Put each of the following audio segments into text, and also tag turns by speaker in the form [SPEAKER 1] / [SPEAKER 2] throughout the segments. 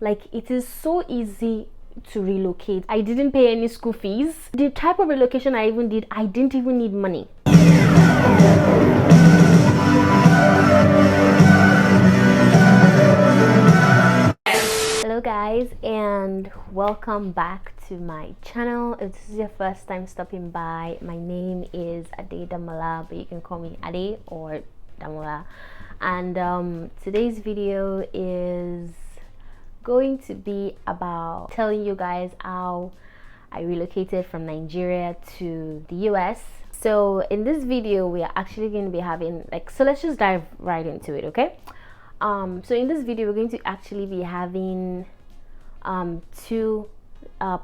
[SPEAKER 1] Like, it is so easy to relocate. I didn't pay any school fees. The type of relocation I even did, I didn't even need money. Hello guys, and welcome back to my channel. If this is your first time stopping by, my name is Adea, but you can call me Ade or Damola. And today's video is going to be about telling you guys how I relocated from Nigeria to the US. So in this video, we are actually going to be having so let's just dive right into it, okay? So in this video, we're going to actually be having two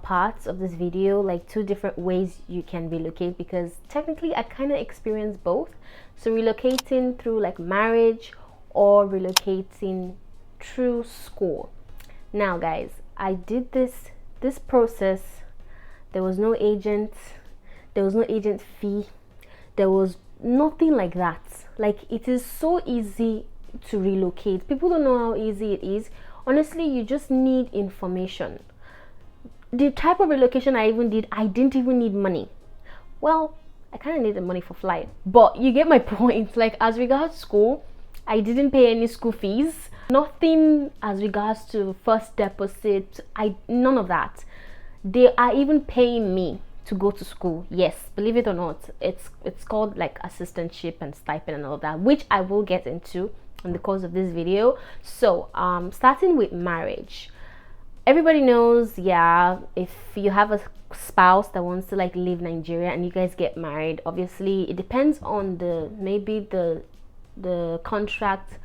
[SPEAKER 1] parts of this video, like two different ways you can relocate, because technically I kind of experienced both. So relocating through like marriage or relocating through school. Now guys, I did this process. There was no agent, there was no agent fee, there was nothing like that. Like, it is so easy to relocate. People don't know how easy it is. Honestly, you just need information. The type of relocation I even did, I didn't even need money. Well, I kind of needed money for flight, but you get my point. Like, as regards school, I didn't pay any school fees, nothing as regards to first deposit. None of that. They are even paying me to go to school. Yes, believe it or not, it's called like assistantship and stipend and all that, which I will get into in the course of this video. So starting with marriage, everybody knows, yeah, if you have a spouse that wants to like leave Nigeria and you guys get married, obviously it depends on the contract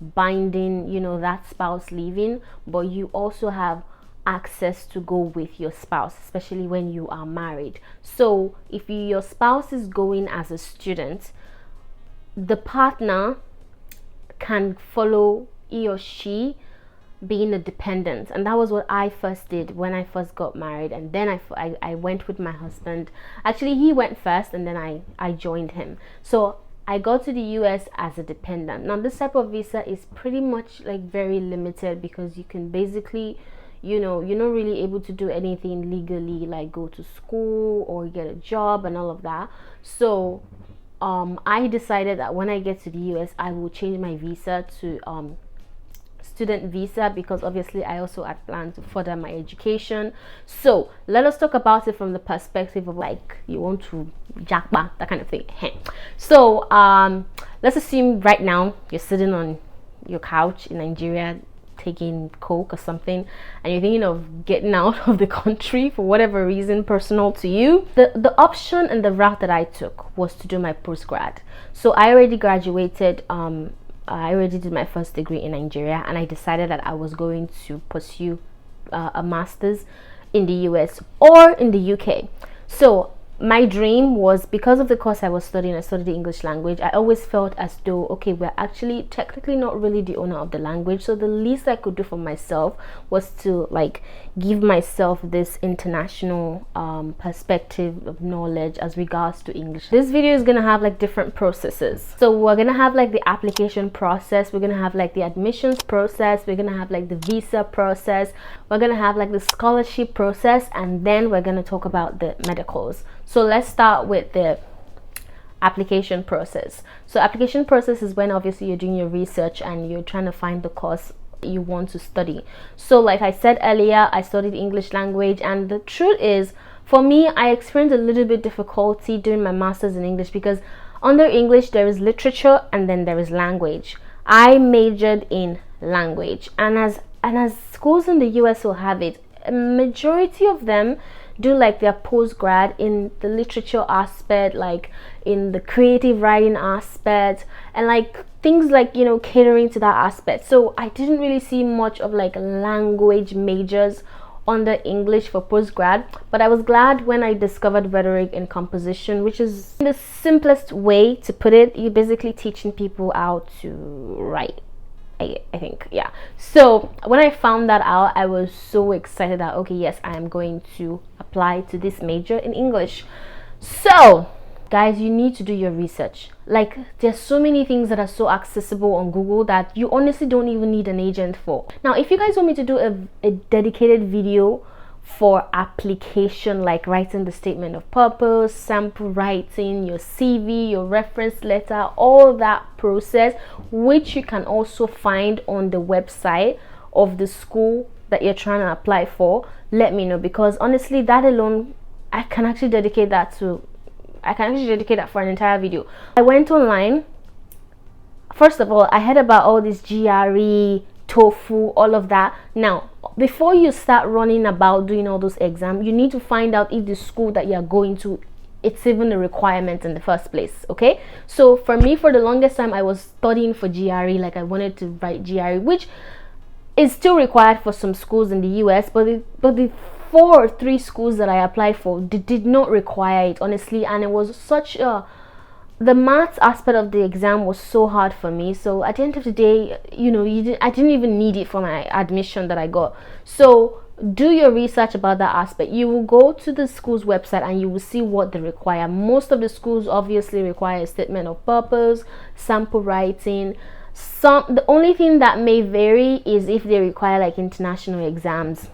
[SPEAKER 1] binding, you know, that spouse leaving, but you also have access to go with your spouse, especially when you are married. So if your spouse is going as a student, the partner can follow he or she being a dependent, and that was what I first did when I first got married. And then I went with my husband. Actually, he went first and then I joined him. So I got to the US as a dependent. Now this type of visa is pretty much like very limited, because you can basically, you know, you're not really able to do anything legally, like go to school or get a job and all of that. So I decided that when I get to the US, I will change my visa to student visa, because obviously I also had planned to further my education. So let us talk about it from the perspective of like, you want to jackpot, that kind of thing. So let's assume right now you're sitting on your couch in Nigeria taking coke or something, and you're thinking of getting out of the country for whatever reason personal to you. The option and the route that I took was to do my post-grad. So I already graduated, I already did my first degree in Nigeria, and I decided that I was going to pursue a master's in the US or in the UK. So my dream was, because of the course I studied the English language, I always felt as though, okay, we're actually technically not really the owner of the language, so the least I could do for myself was to like give myself this international perspective of knowledge as regards to English. This video is gonna have like different processes. So we're gonna have like the application process, we're gonna have like the admissions process, we're gonna have like the visa process, we're gonna have like the scholarship process, and then we're gonna talk about the medicals. So let's start with the application process. So application process is when obviously you're doing your research and you're trying to find the course you want to study. So like I said earlier, I studied English language, and the truth is, for me, I experienced a little bit difficulty doing my master's in English, because under English there is literature and then there is language. I majored in language, and as schools in the US will have it, a majority of them do like their post-grad in the literature aspect, like in the creative writing aspect, and like things like, you know, catering to that aspect. So I didn't really see much of like language majors under English for post-grad, but I was glad when I discovered rhetoric and composition, which is the simplest way to put it. You're basically teaching people how to write, I think, yeah. So when I found that out, I was so excited that, okay, yes, I am going to apply to this major in English. So guys, you need to do your research. Like, there's so many things that are so accessible on Google that you honestly don't even need an agent for. Now, if you guys want me to do a dedicated video for application, like writing the statement of purpose, sample writing, your CV, your reference letter, all that process, which you can also find on the website of the school that you're trying to apply for, let me know, because honestly, that alone, I can actually dedicate that for an entire video. I went online. First of all, I heard about all this GRE, TOEFL, all of that. Now, before you start running about doing all those exams, you need to find out if the school that you're going to, it's even a requirement in the first place. Okay, so for me, for the longest time, I was studying for GRE, like I wanted to write GRE, which is still required for some schools in the US, but the 4 or 3 schools that I applied for did not require it, honestly. And it was such the maths aspect of the exam was so hard for me. So at the end of the day, you know, I didn't even need it for my admission that I got. So do your research about that aspect. You will go to the school's website and you will see what they require. Most of the schools obviously require a statement of purpose, sample writing. The only thing that may vary is if they require like international exams,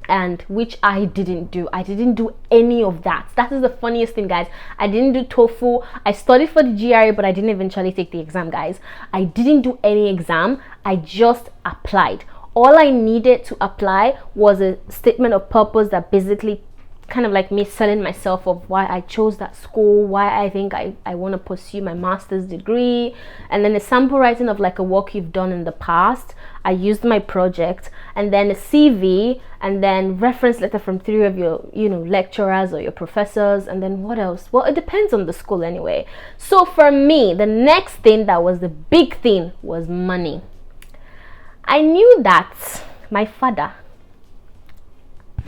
[SPEAKER 1] and which I didn't do. I didn't do any of that. That is the funniest thing, guys. I didn't do TOEFL. I studied for the GRE, but I didn't eventually take the exam, guys. I didn't do any exam. I just applied. All I needed to apply was a statement of purpose that basically kind of like me selling myself of why I chose that school, why I think I want to pursue my master's degree, and then a sample writing of like a work you've done in the past. I used my project, and then a CV, and then reference letter from 3 of your, you know, lecturers or your professors, and then what else? Well, it depends on the school anyway. So for me, the next thing that was the big thing was money. I knew that my father,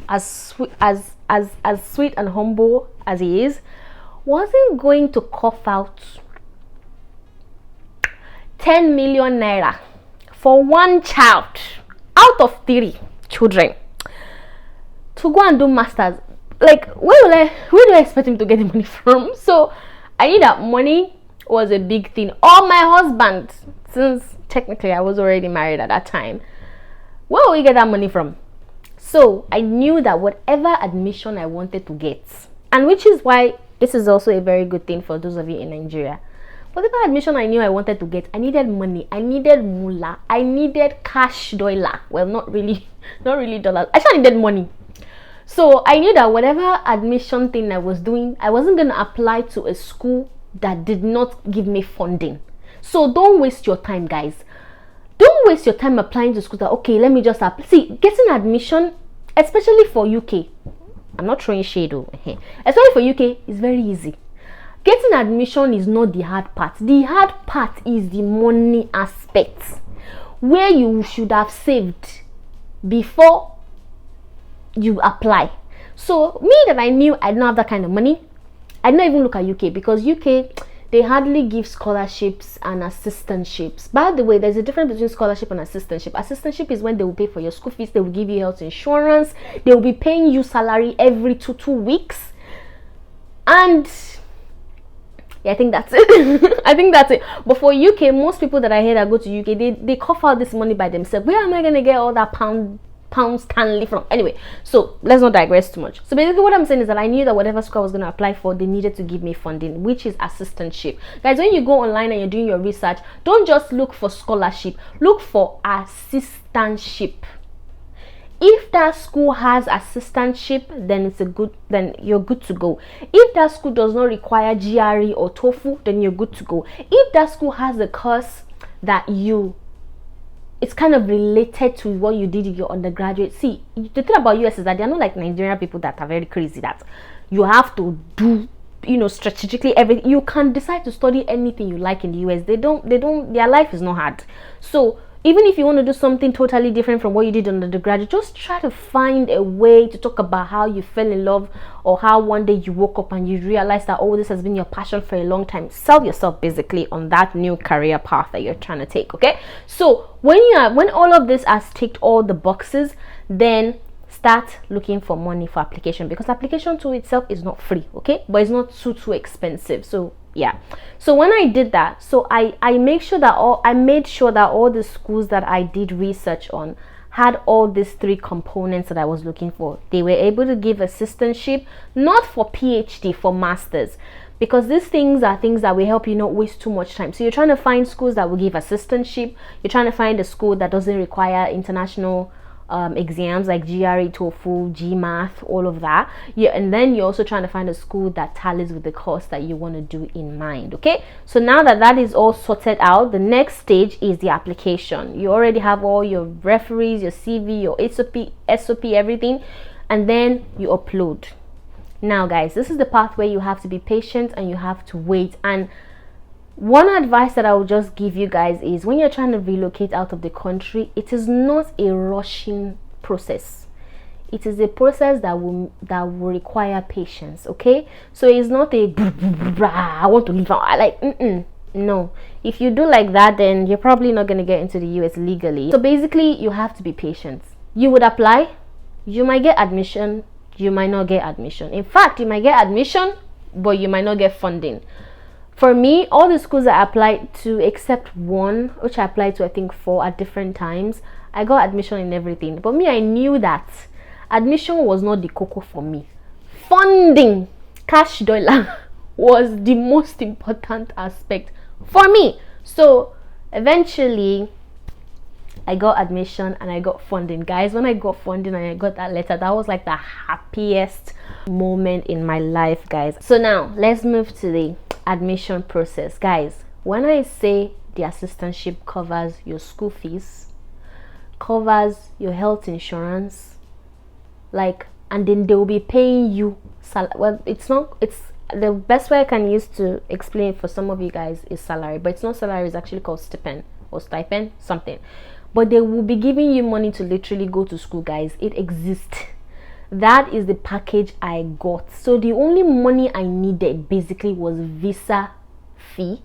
[SPEAKER 1] as sweet and humble as he is, wasn't going to cough out 10 million naira for one child out of 3 children to go and do masters. Like, where do I expect him to get the money from? So I knew that money was a big thing. Or my husband, since technically I was already married at that time, where will we get that money from? So I knew that whatever admission I wanted to get, and which is why this is also a very good thing for those of you in Nigeria, whatever admission I knew I wanted to get, I needed money, I needed moolah, I needed cash dollar. Well, not really dollars. I just needed money. So I knew that whatever admission thing I was doing, I wasn't going to apply to a school that did not give me funding. So don't waste your time, guys. Don't waste your time applying to schools that, okay, let me just apply. See, getting admission, especially for UK, I'm not throwing shade though, especially for UK, is very easy. Getting admission is not the hard part. The hard part is the money aspect, where you should have saved before you apply. So me, that I knew I didn't have that kind of money, I didn't even look at UK, because UK, they hardly give scholarships and assistantships. By the way, there's a difference between scholarship and assistantship. Assistantship is when they will pay for your school fees, they will give you health insurance, they will be paying you salary every two weeks. And yeah, I think that's it. I think that's it. But for UK, most people that I hear that go to UK, they cough out this money by themselves. Where am I going to get all that pound Stanley from? Anyway, so let's not digress too much. So basically what I'm saying is that I knew that whatever school I was going to apply for, they needed to give me funding, which is assistantship. Guys, when you go online and you're doing your research, don't just look for scholarship, look for assistantship. If that school has assistantship, then you're good to go. If that school does not require GRE or TOEFL, then you're good to go. If that school has a course that it's kind of related to what you did in your undergraduate. See, the thing about US is that they're not like Nigerian people that are very crazy, that you have to do, you know, strategically everything. You can decide to study anything you like in the US. Their life is not hard. So even if you want to do something totally different from what you did on undergraduate, just try to find a way to talk about how you fell in love, or how one day you woke up and you realized that, oh, this has been your passion for a long time. Sell yourself basically on that new career path that you're trying to take. Okay, so when all of this has ticked all the boxes, then start looking for money for application, because application to itself is not free, okay, but it's not too expensive. So yeah, so when I did that, so I made sure that all the schools that I did research on had all these 3 components that I was looking for. They were able to give assistantship, not for PhD, for masters, because these things are things that will help you not waste too much time. So you're trying to find schools that will give assistantship, you're trying to find a school that doesn't require international exams like GRE, TOEFL, GMAT, all of that. Yeah, and then you're also trying to find a school that tallies with the course that you want to do in mind. Okay, so now that that is all sorted out, the next stage is the application. You already have all your referees, your CV, your SOP, everything, and then you upload. Now guys, this is the part where you have to be patient and you have to wait. And one advice that I will just give you guys is, when you're trying to relocate out of the country, it is not a rushing process. It is a process that will require patience. Okay, so it's not a I want to leave out, like no. If you do like that, then you're probably not going to get into the US legally. So basically, you have to be patient. You would apply, you might get admission, you might not get admission. In fact, you might get admission, but you might not get funding. For me, all the schools I applied to, except one, which I applied to I think 4 at different times, I got admission in everything. But me, I knew that admission was not the cocoa for me. Funding, cash dollar, was the most important aspect for me. So eventually, I got admission and I got funding. Guys, when I got funding and I got that letter, that was like the happiest moment in my life, guys. So now let's move to the admission process. Guys, when I say the assistantship covers your school fees, covers your health insurance, like, and then they will be paying you well, it's the best way I can use to explain it for some of you guys is salary, but it's not salary, it's actually called stipend or stipend, something. But they will be giving you money to literally go to school, guys. It exists. That is the package I got. So the only money I needed basically was visa fee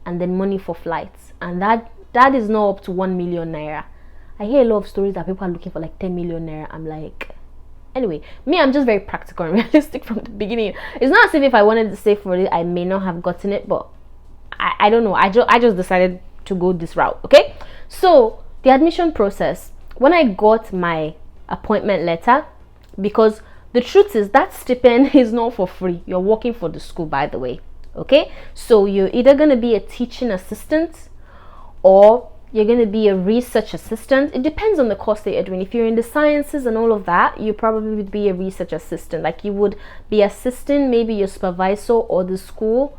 [SPEAKER 1] and then money for flights, and that is not up to 1 million naira. I hear a lot of stories that people are looking for like 10 million naira. I'm like, anyway, me, I'm just very practical and realistic from the beginning. It's not as if I wanted to save for it, I may not have gotten it, but I don't know. I just decided to go this route. Okay, so the admission process, when I got my appointment letter, because the truth is that stipend is not for free. You're working for the school, by the way. Okay, so you're either going to be a teaching assistant or you're going to be a research assistant. It depends on the course that you're doing. If you're in the sciences and all of that, you probably would be a research assistant. Like, you would be assisting maybe your supervisor or the school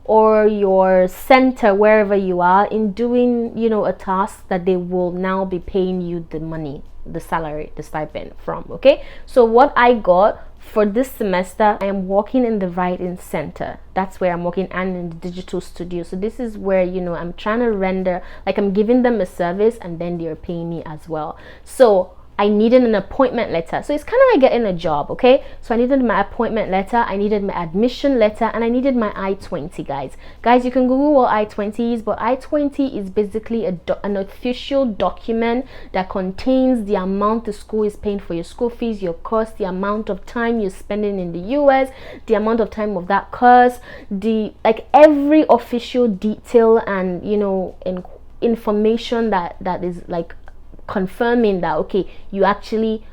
[SPEAKER 1] or your center, wherever you are, in doing, you know, a task that they will now be paying you the money, the salary, the stipend from. Okay, so what I got for this semester, I am working in the writing center. That's where I'm working, and in the digital studio. So this is where, you know, I'm trying to render, like, I'm giving them a service and then they're paying me as well. So I needed an appointment letter. So it's kind of like getting a job. Okay, so I needed my appointment letter, I needed my admission letter, and I needed my I-20. Guys, you can Google what I-20 is, but I-20 is basically an official document that contains the amount the school is paying for your school fees, your course, the amount of time you're spending in the US, the amount of time of that course, like every official detail and, you know, information that is like confirming that, okay, you actually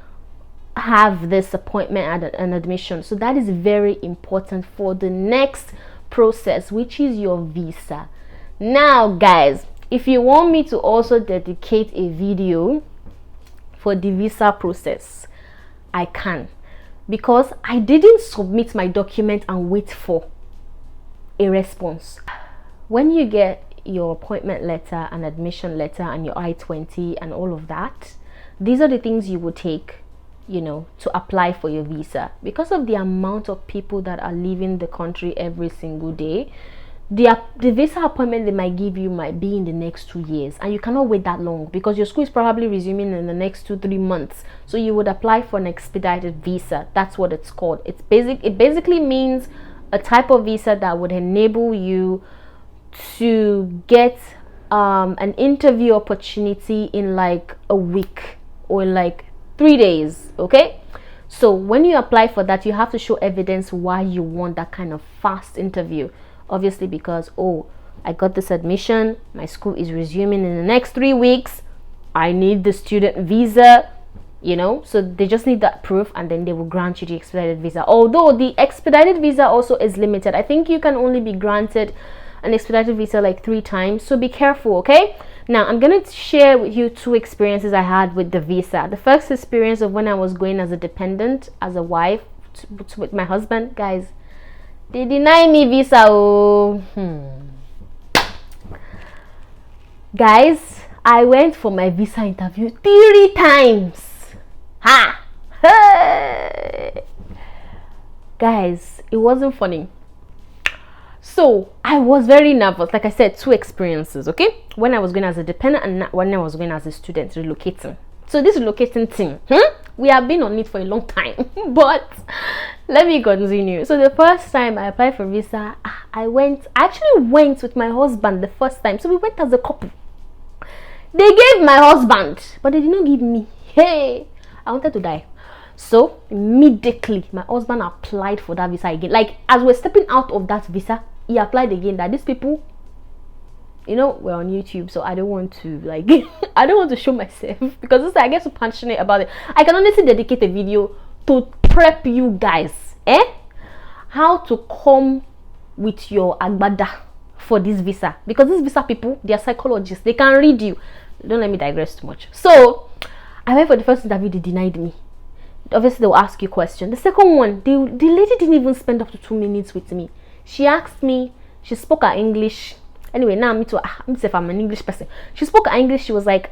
[SPEAKER 1] have this appointment at an admission. So that is very important for the next process, which is your visa. Now guys, if you want me to also dedicate a video for the visa process, I can, because I didn't submit my document and wait for a response. When you get your appointment letter and admission letter and your I-20 and all of that, these are the things you would take, you know, to apply for your visa. Because of the amount of people that are leaving the country every single day, the visa appointment they might give you might be in the next 2 years, and you cannot wait that long because your school is probably resuming in the next 2-3 months. So you would apply for an expedited visa. That's what it's called. It basically means a type of visa that would enable you to get an interview opportunity in like a week or like 3 days. Okay, so when you apply for that, you have to show evidence why you want that kind of fast interview. Obviously, because, oh, I got this admission, my school is resuming in the next 3 weeks, I need the student visa, you know. So they just need that proof, and then they will grant you the expedited visa. Although the expedited visa also is limited. I think you can only be granted an expedited visa like 3 times, so be careful. Okay, now I'm gonna share with you 2 experiences I had with the visa. The first experience of when I was going as a dependent, as a wife with my husband. Guys, they deny me visa. Oh, guys, I went for my visa interview 3 times. Ha! Hey! Guys, it wasn't funny. So I was very nervous. Like I said, 2 experiences. Okay, when I was going as a dependent and when I was going as a student relocating. So this relocating thing, we have been on it for a long time. But let me continue. So the first time I applied for visa, I actually went with my husband the first time. So we went as a couple. They gave my husband, but they did not give me. Hey, I wanted to die. So immediately my husband applied for that visa again. Like, as we're stepping out of that visa, he applied again. That these people, you know, we're on YouTube, so I don't want to, like, I don't want to show myself, because I get so passionate about it. I can honestly dedicate a video to prep you guys, how to come with your agbada for this visa, because these visa people, they are psychologists, they can read you. Don't let me digress too much. So I went for the first interview. They denied me. Obviously, they'll ask you questions. The second one, the lady didn't even spend up to 2 minutes with me. She asked me, she spoke her English. Anyway, now I'm an English person. She spoke her English. She was like,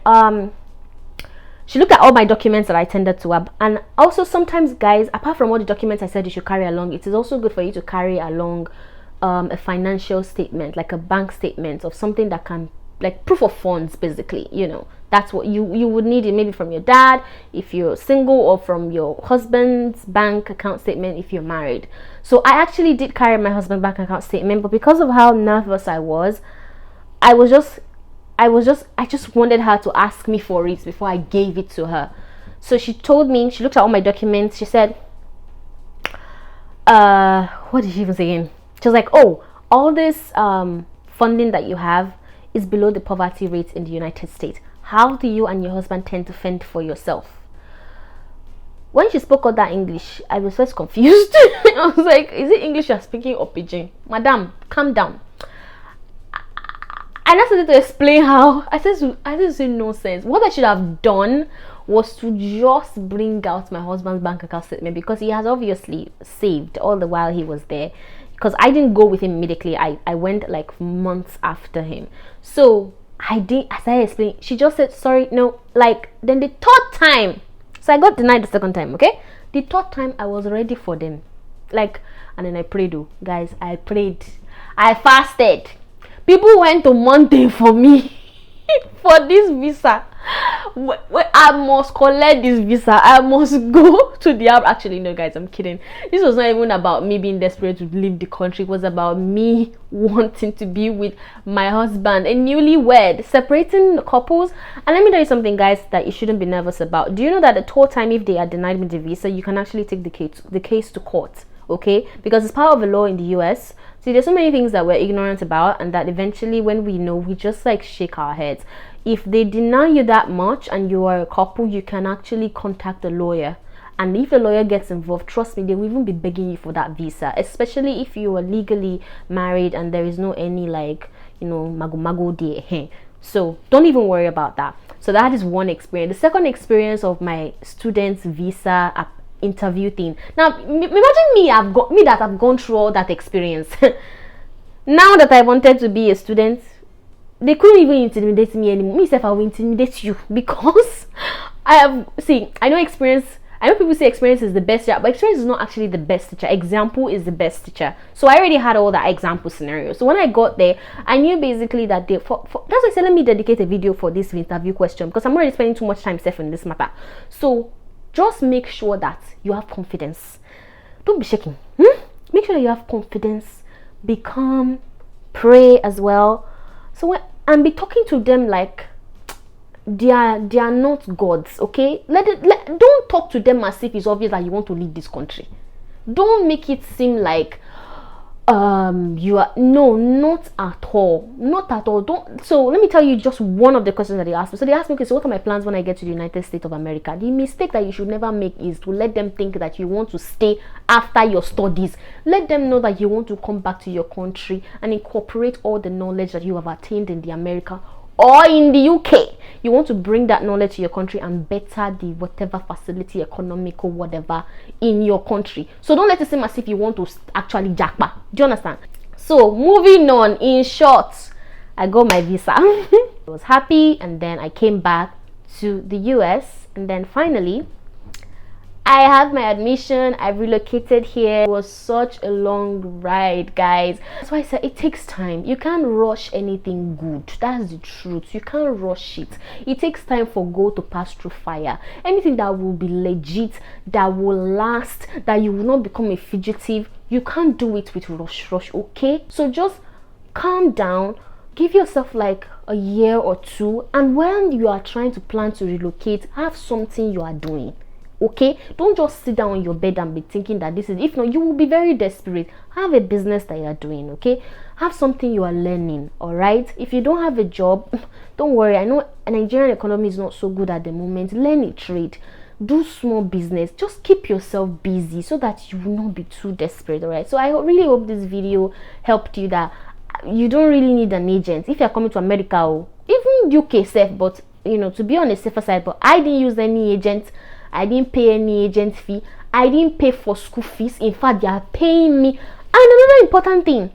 [SPEAKER 1] she looked at all my documents that I tended to her. And also, sometimes, guys, apart from all the documents I said you should carry along, it is also good for you to carry along a financial statement, like a bank statement of something that can, like, proof of funds, basically. You know, that's what you would need it, maybe from your dad if you're single, or from your husband's bank account statement if you're married. So I actually did carry my husband's bank account statement, but because of how nervous I just wanted her to ask me for it before I gave it to her. So she told me, she looked at all my documents. She said, what did she even say again? She was like, oh, all this funding that you have is below the poverty rate in the United States. How do you and your husband tend to fend for yourself? When she spoke all that English, I was first confused. I was like, is it English you're speaking or pidgin? Madam, calm down. And I started to explain how I said nonsense. What I should have done was to just bring out my husband's bank account statement, because he has obviously saved all the while he was there. Because I didn't go with him immediately. I went like months after him. So I did, as I explained, she just said, sorry, no. Like, then the 3rd time, so I got denied the 2nd time, okay? The 3rd time, I was ready for them. Like, and then I prayed, guys, I prayed. I fasted. People went to mountain for me for this visa. I must collect this visa. I must go to the app. Actually, no, guys, I'm kidding. This was not even about me being desperate to leave the country. It was about me wanting to be with my husband, a newlywed, separating couples. And let me tell you something, guys, that you shouldn't be nervous about. Do you know that the 3rd time, if they are denied me the visa, you can actually take the case to court? Okay, because it's part of the law in the US. See, there's so many things that we're ignorant about, and that eventually, when we know, we just like shake our heads. If they deny you that much and you are a couple, you can actually contact a lawyer. And if the lawyer gets involved, trust me, they will even be begging you for that visa, especially if you are legally married and there is no any, like, you know, mago there. So don't even worry about that. So that is one experience. The second experience of my student's visa interview thing. Now imagine me that I've gone through all that experience. Now that I wanted to be a student, they couldn't even intimidate me anymore. Myself, I will intimidate you, because I know people say experience is the best teacher, but experience is not actually the best teacher. Example is the best teacher. So I already had all that example scenario. So when I got there, I knew basically that that's why I said let me dedicate a video for this interview question, because I'm already spending too much time in this matter. So just make sure that you have confidence. Don't be shaking. Make sure that you have confidence. Be calm. Pray as well. So and be talking to them like they are not gods, okay? Don't talk to them as if it's obvious that you want to leave this country. Don't make it seem like you are, no, not at all, not at all. Don't. So let me tell you just one of the questions that they asked me. So they asked me, okay, so what are my plans when I get to the United States of America? The mistake that you should never make is to let them think that you want to stay after your studies. Let them know that you want to come back to your country and incorporate all the knowledge that you have attained in the America or in the UK. You want to bring that knowledge to your country and better the whatever facility, economical, whatever in your country. So don't let it seem as if you want to actually jackpot. Do you understand? So moving on, in short, I got my visa. I was happy, and then I came back to the US, and then finally I have my admission. I relocated here. It was such a long ride, guys. That's why I said it takes time. You can't rush anything good. That's the truth. You can't rush it. It takes time for gold to pass through fire. Anything that will be legit, that will last, that you will not become a fugitive, you can't do it with rush, okay? So just calm down. Give yourself like a year or two, and when you are trying to plan to relocate, have something you are doing. Okay, don't just sit down on your bed and be thinking that this is, if not, you will be very desperate. Have a business that you are doing. Okay, have something you are learning. All right, if you don't have a job, don't worry. I know Nigerian economy is not so good at the moment. Learn a trade, do small business, just keep yourself busy so that you will not be too desperate. All right, so I really hope this video helped you, that you don't really need an agent if you're coming to America or even UK safe, but you know, to be on the safer side. But I didn't use any agent. I didn't pay any agent fee. I didn't pay for school fees. In fact, they are paying me. And another important thing,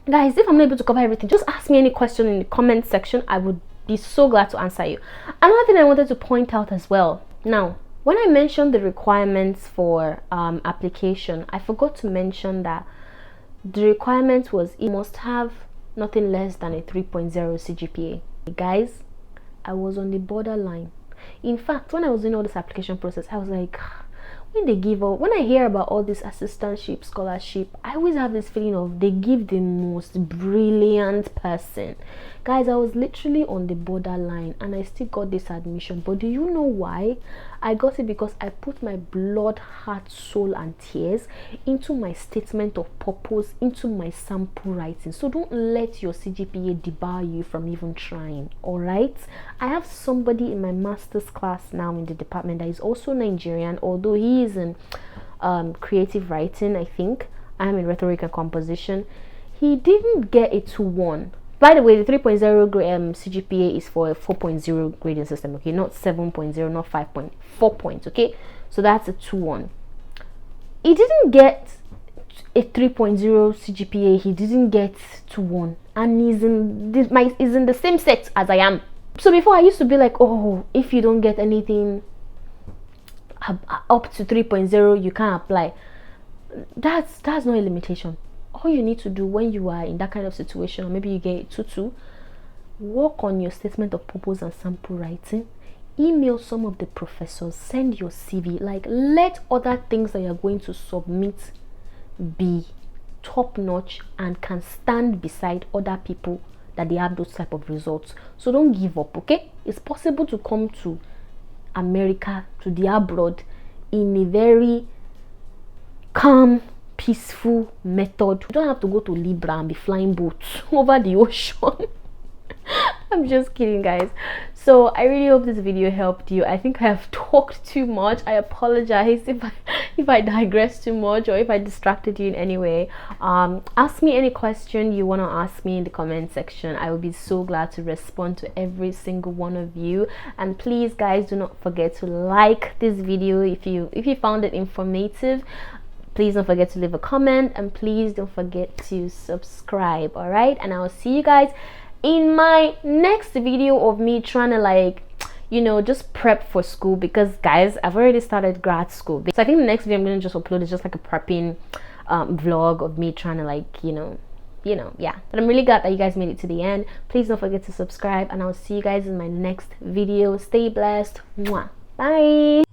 [SPEAKER 1] guys, if I'm not able to cover everything, just ask me any question in the comment section. I would be so glad to answer you. Another thing I wanted to point out as well. Now, when I mentioned the requirements for application, I forgot to mention that the requirement was you must have nothing less than a 3.0 CGPA. Guys, I was on the borderline. In fact, when I was doing all this application process, I was like, when they give up, when I hear about all this assistantship, scholarship, I always have this feeling of they give the most brilliant person. Guys, I was literally on the borderline and I still got this admission. But do you know why? I got it because I put my blood, heart, soul and tears into my statement of purpose, into my sample writing. So don't let your CGPA debar you from even trying. All right, I have somebody in my master's class now in the department that is also Nigerian, although he is in creative writing. I think I'm in rhetoric and composition. He didn't get a 2-1. By the way, the 3.0 CGPA is for a 4.0 grading system, okay? Not 7.0, not 5.4 points, okay? So that's a 2-1. He didn't get a 3.0 CGPA. He didn't get 2-1. And he's in the same set as I am. So before I used to be like, oh, if you don't get anything up to 3.0, you can't apply. That's not a limitation. All you need to do when you are in that kind of situation, or maybe you get 2-2, work on your statement of purpose and sample writing. Email some of the professors, send your CV, like let other things that you're going to submit be top notch and can stand beside other people that they have those type of results. So don't give up, okay? It's possible to come to America, to the abroad, in a very calm, peaceful method. You don't have to go to Libra and be flying boats over the ocean. I'm just kidding, guys. So I really hope this video helped you. I think I have talked too much. I apologize if I digress too much or if I distracted you in any way. Ask me any question you want to ask me in the comment section. I will be so glad to respond to every single one of you. And please, guys, do not forget to like this video if you found it informative. Please don't forget to leave a comment, and please don't forget to subscribe. All right, and I'll see you guys in my next video of me trying to, like, you know, just prep for school, because guys, I've already started grad school. So I think the next video I'm going to just upload is just like a prepping vlog of me trying to, like, you know, yeah. But I'm really glad that you guys made it to the end. Please don't forget to subscribe, and I'll see you guys in my next video. Stay blessed. Mwah. Bye.